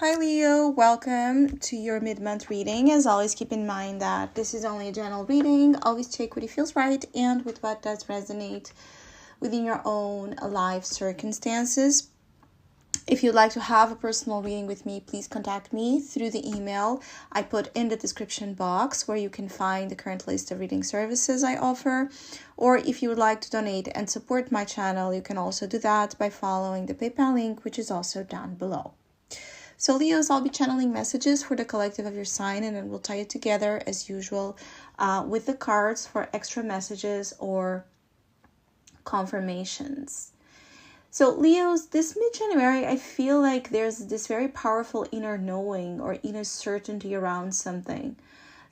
Hi Leo, welcome to your mid-month reading. As always, keep in mind that this is only a general reading. Always take what feels right and with what does resonate within your own life circumstances. If you'd like to have a personal reading with me, please contact me through the email I put in the description box, where you can find the current list of reading services I offer. Or if you would like to donate and support my channel, you can also do that by following the PayPal link, which is also down below. So Leos, I'll be channeling messages for the collective of your sign, and then we'll tie it together as usual with the cards for extra messages or confirmations. So Leos, this mid-January, I feel like there's this very powerful inner knowing or inner certainty around something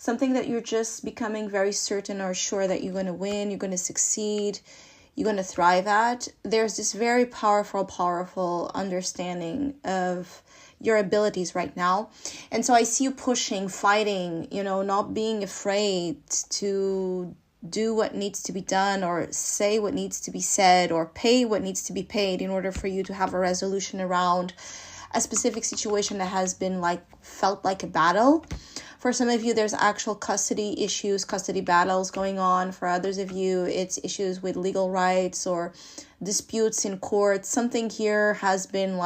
that you're just becoming very certain or sure that you're going to win, you're going to succeed, you're going to thrive at. There's this very powerful understanding of your abilities right now. And so I see you pushing, fighting, not being afraid to do what needs to be done or say what needs to be said or pay what needs to be paid in order for you to have a resolution around a specific situation that has been felt like a battle. For some of you, there's actual custody issues, custody battles going on. For others of you, it's issues with legal rights or disputes in court. Something here has been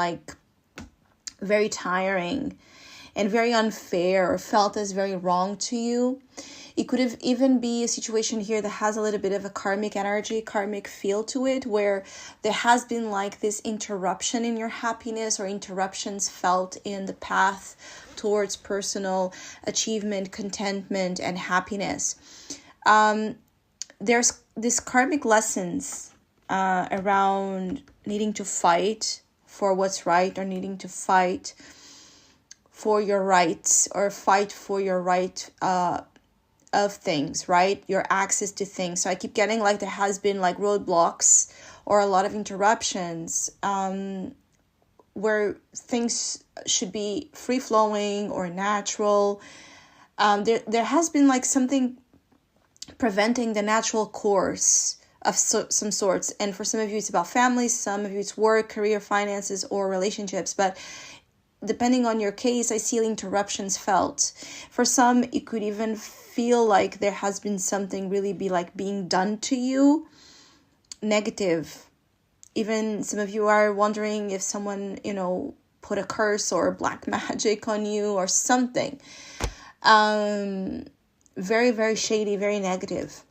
very tiring and very unfair or felt as very wrong to you. It could have even be a situation here that has a little bit of a karmic energy, karmic feel to it, where there has been this interruption in your happiness or interruptions felt in the path towards personal achievement, contentment, and happiness. There's this karmic lessons around needing to fight for what's right, or needing to fight for your rights, or fight for your right of things, right? Your access to things. So I keep getting there has been roadblocks or a lot of interruptions where things should be free flowing or natural. There has been something preventing the natural course of some sorts. And for some of you, it's about families, some of you, it's work, career, finances, or relationships. But depending on your case, I see interruptions felt. For some, it could even feel like there has been something really being done to you, negative. Even some of you are wondering if someone, put a curse or black magic on you or something. Very, very shady, very negative.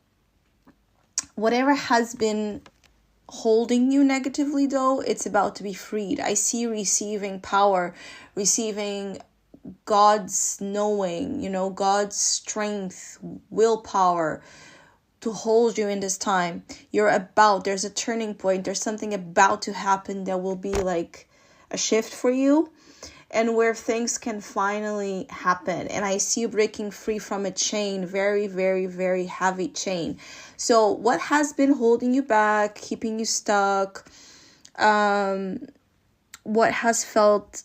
Whatever has been holding you negatively, though, it's about to be freed. I see receiving power, receiving God's knowing, God's strength, willpower to hold you in this time. There's a turning point. There's something about to happen that will be a shift for you, and where things can finally happen. And I see you breaking free from a chain, very, very, very heavy chain. So what has been holding you back, keeping you stuck, what has felt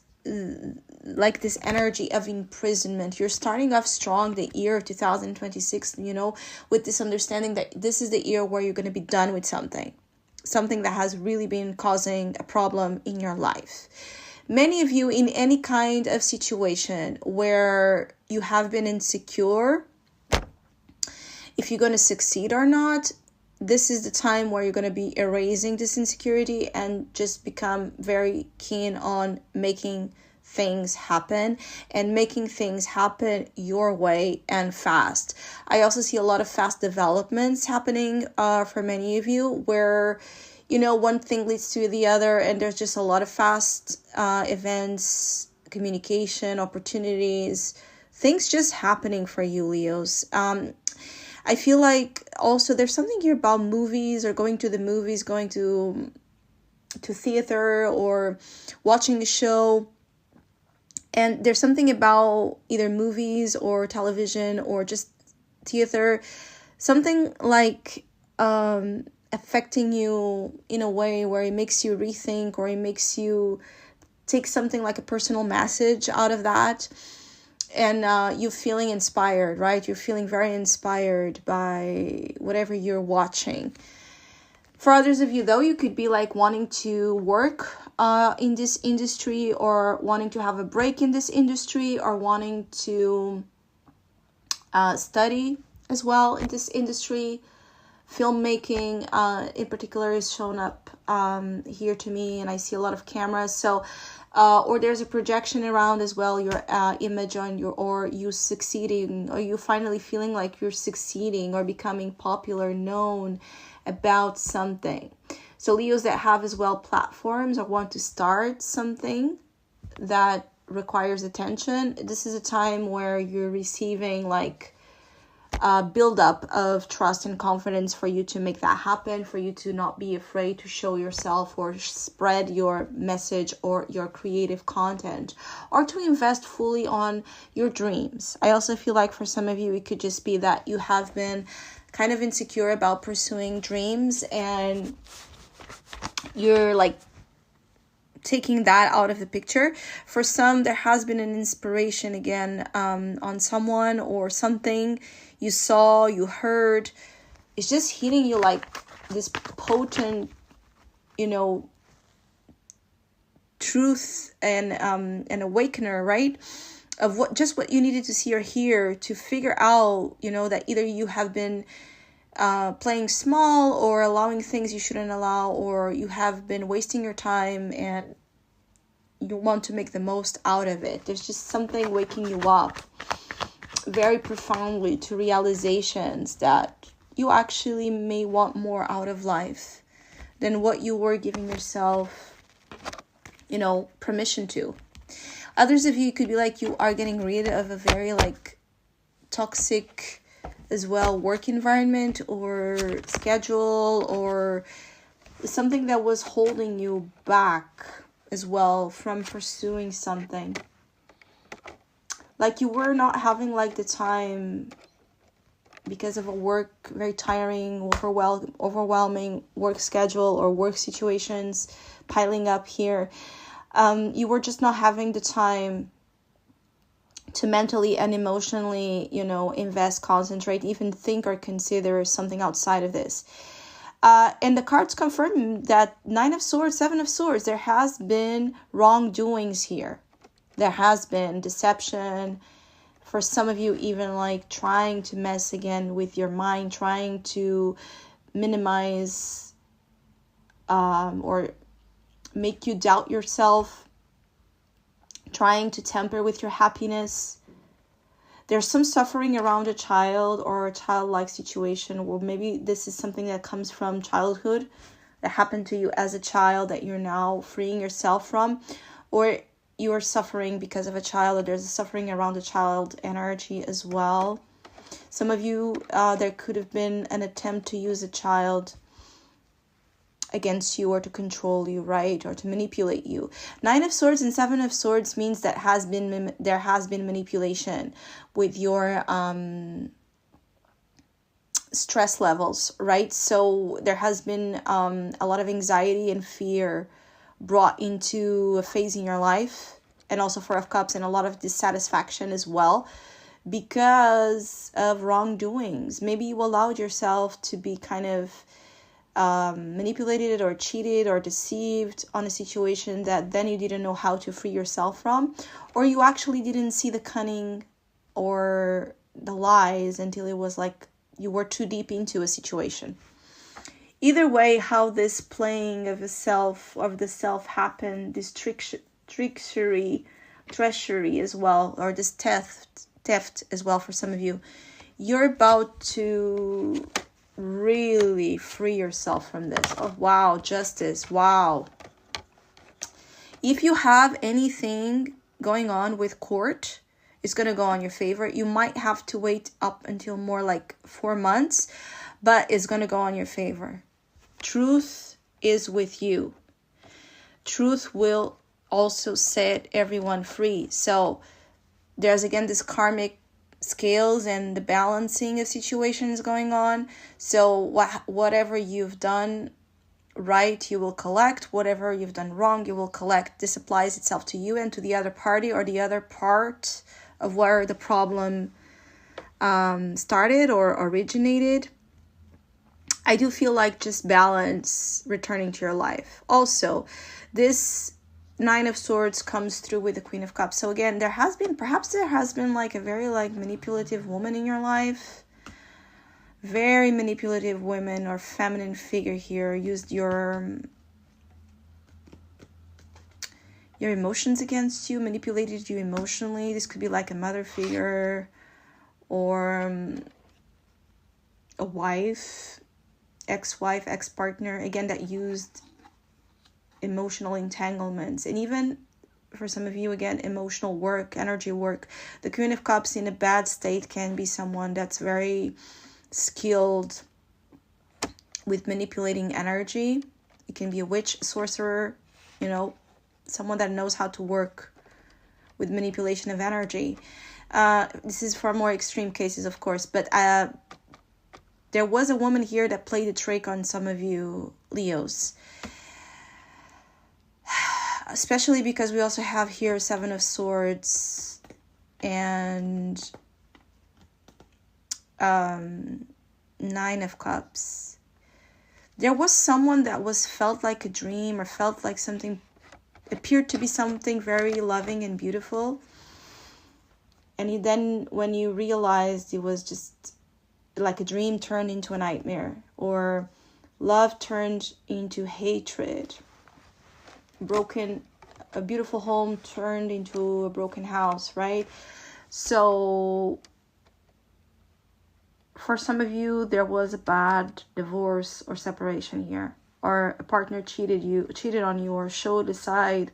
like this energy of imprisonment? You're starting off strong, the year of 2026, with this understanding that this is the year where you're going to be done with something that has really been causing a problem in your life. Many of you in any kind of situation where you have been insecure, if you're going to succeed or not, this is the time where you're going to be erasing this insecurity and just become very keen on making things happen, and making things happen your way and fast. I also see a lot of fast developments happening for many of you, where one thing leads to the other, and there's just a lot of fast events, communication, opportunities, things just happening for you, Leos. I feel also there's something here about movies, or going to the movies, going to theater, or watching a show. And there's something about either movies or television or just theater, something affecting you in a way where it makes you rethink, or it makes you take something like a personal message out of that. And you're feeling inspired, right? You're feeling very inspired by whatever you're watching. For others of you, though, you could be like wanting to work in this industry, or wanting to have a break in this industry, or wanting to study as well in this industry. Filmmaking in particular is shown up here to me, and I see a lot of cameras. So or there's a projection around as well, your image on your, or you succeeding, or you finally feeling like you're succeeding or becoming popular, known about something. So Leos that have as well platforms or want to start something that requires attention, this is a time where you're receiving like buildup of trust and confidence for you to make that happen, for you to not be afraid to show yourself or spread your message or your creative content, or to invest fully on your dreams. I also feel like for some of you, it could just be that you have been kind of insecure about pursuing dreams, and you're like taking that out of the picture. For some, there has been an inspiration again on someone or something you saw, you heard. It's just hitting you like this potent, truth and an awakener, right? Of what you needed to see or hear to figure out, that either you have been playing small or allowing things you shouldn't allow, or you have been wasting your time and you want to make the most out of it. There's just something waking you up very profoundly to realizations that you actually may want more out of life than what you were giving yourself, permission to. Others of you could be like you are getting rid of a very like toxic as well work environment or schedule, or something that was holding you back as well from pursuing something. Like you were not having like the time because of a work, very tiring, overwhelming work schedule or work situations piling up here. You were just not having the time to mentally and emotionally, invest, concentrate, even think or consider something outside of this. And the cards confirm that 9 of Swords, 7 of Swords, there has been wrongdoings here. There has been deception. For some of you, even like trying to mess again with your mind, trying to minimize or make you doubt yourself, trying to tamper with your happiness. There's some suffering around a child or a childlike situation, or maybe this is something that comes from childhood that happened to you as a child that you're now freeing yourself from, or you are suffering because of a child, or there's a suffering around a child energy as well. Some of you, there could have been an attempt to use a child against you or to control you, right? Or to manipulate you. 9 of Swords and 7 of Swords means that there has been manipulation with your stress levels, right? So there has been a lot of anxiety and fear brought into a phase in your life, and also 4 of Cups, and a lot of dissatisfaction as well because of wrongdoings. Maybe you allowed yourself to be kind of manipulated or cheated or deceived on a situation that then you didn't know how to free yourself from, or you actually didn't see the cunning or the lies until it was like you were too deep into a situation. Either way, how this playing of the self happened, this treachery as well, or this theft as well for some of you, you're about to really free yourself from this. Oh, wow, justice, wow. If you have anything going on with court, it's going to go on your favor. You might have to wait up until more like 4 months, but it's going to go on your favor. Truth is with you. Truth will also set everyone free. So there's again this karmic scales and the balancing of situations going on. So whatever you've done right, you will collect. Whatever you've done wrong, you will collect. This applies itself to you and to the other party or the other part of where the problem started or originated. I do feel like just balance returning to your life. Also, this Nine of Swords comes through with the Queen of Cups. So again, perhaps there has been like a very like manipulative woman in your life. Very manipulative woman or feminine figure here used your emotions against you, manipulated you emotionally. This could be like a mother figure or a wife, ex-wife, ex-partner, again, that used emotional entanglements. And even for some of you, again, emotional work, energy work. The Queen of Cups in a bad state can be someone that's very skilled with manipulating energy. It can be a witch, sorcerer, someone that knows how to work with manipulation of energy. This is for more extreme cases, of course, but there was a woman here that played a trick on some of you Leos, especially because we also have here Seven of Swords and Nine of Cups. There was someone that felt like a dream or felt like something, appeared to be something very loving and beautiful. And then when you realized it was just like a dream turned into a nightmare, or love turned into hatred, a beautiful home turned into a broken house, right? So for some of you, there was a bad divorce or separation here, or a partner cheated on you, or showed a side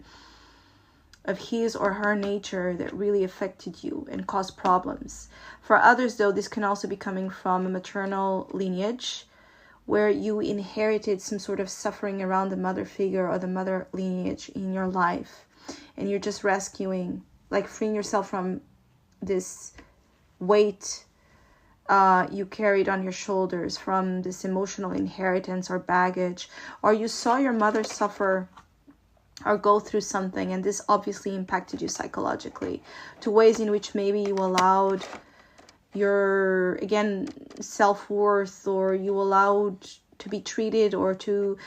of his or her nature that really affected you and caused problems. For others, though, this can also be coming from a maternal lineage where you inherited some sort of suffering around the mother figure or the mother lineage in your life. And you're just rescuing, like freeing yourself from this weight you carried on your shoulders, from this emotional inheritance or baggage, or you saw your mother suffer or go through something, and this obviously impacted you psychologically, to ways in which maybe you allowed your, again, self-worth, or you allowed to be treated or to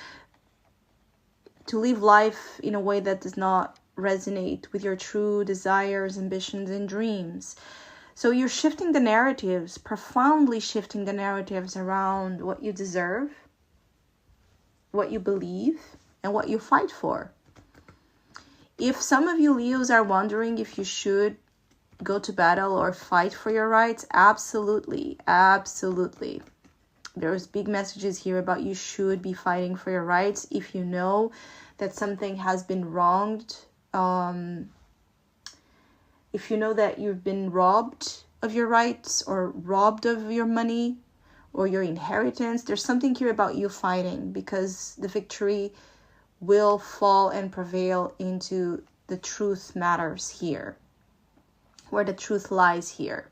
live life in a way that does not resonate with your true desires, ambitions, and dreams. So you're shifting the narratives, profoundly shifting the narratives around what you deserve, what you believe, and what you fight for. If some of you Leos are wondering if you should go to battle or fight for your rights, absolutely, absolutely. There's big messages here about you should be fighting for your rights if you know that something has been wronged. If you know that you've been robbed of your rights or robbed of your money or your inheritance, there's something here about you fighting, because the victory will fall and prevail into the truth matters here, where the truth lies here.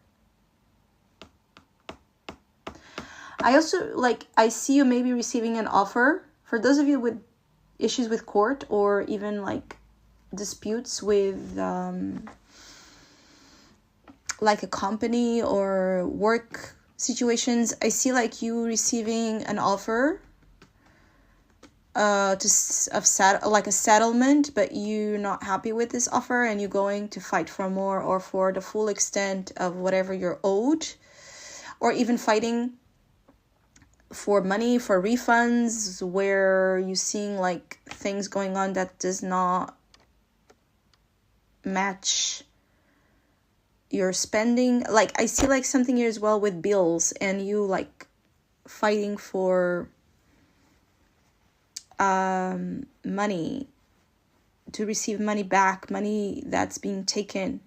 I also, I see you maybe receiving an offer. For those of you with issues with court or even disputes with a company or work situations, I see you receiving an offer a settlement, but you're not happy with this offer and you're going to fight for more or for the full extent of whatever you're owed, or even fighting for money, for refunds, where you're seeing things going on that does not match your spending. I see something here as well with bills, and you fighting for money, to receive money back, money that's being taken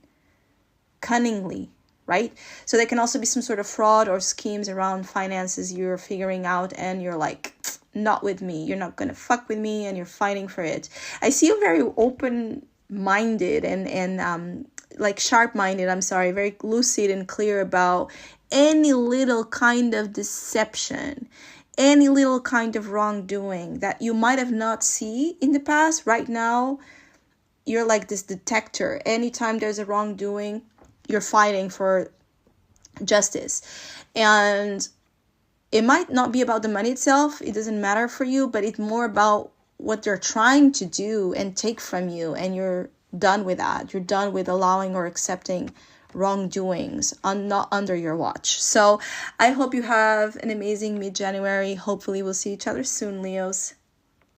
cunningly, right? So there can also be some sort of fraud or schemes around finances you're figuring out, and you're not with me, you're not gonna fuck with me, and you're fighting for it. I see you very open-minded and sharp-minded, very lucid and clear about any little kind of deception, any little kind of wrongdoing that you might have not seen in the past. Right now, you're like this detector. Anytime there's a wrongdoing, you're fighting for justice. And it might not be about the money itself. It doesn't matter for you, but it's more about what they're trying to do and take from you. And you're done with that. You're done with allowing or accepting wrongdoings not under your watch. So I hope you have an amazing mid-January. Hopefully we'll see each other soon, Leos.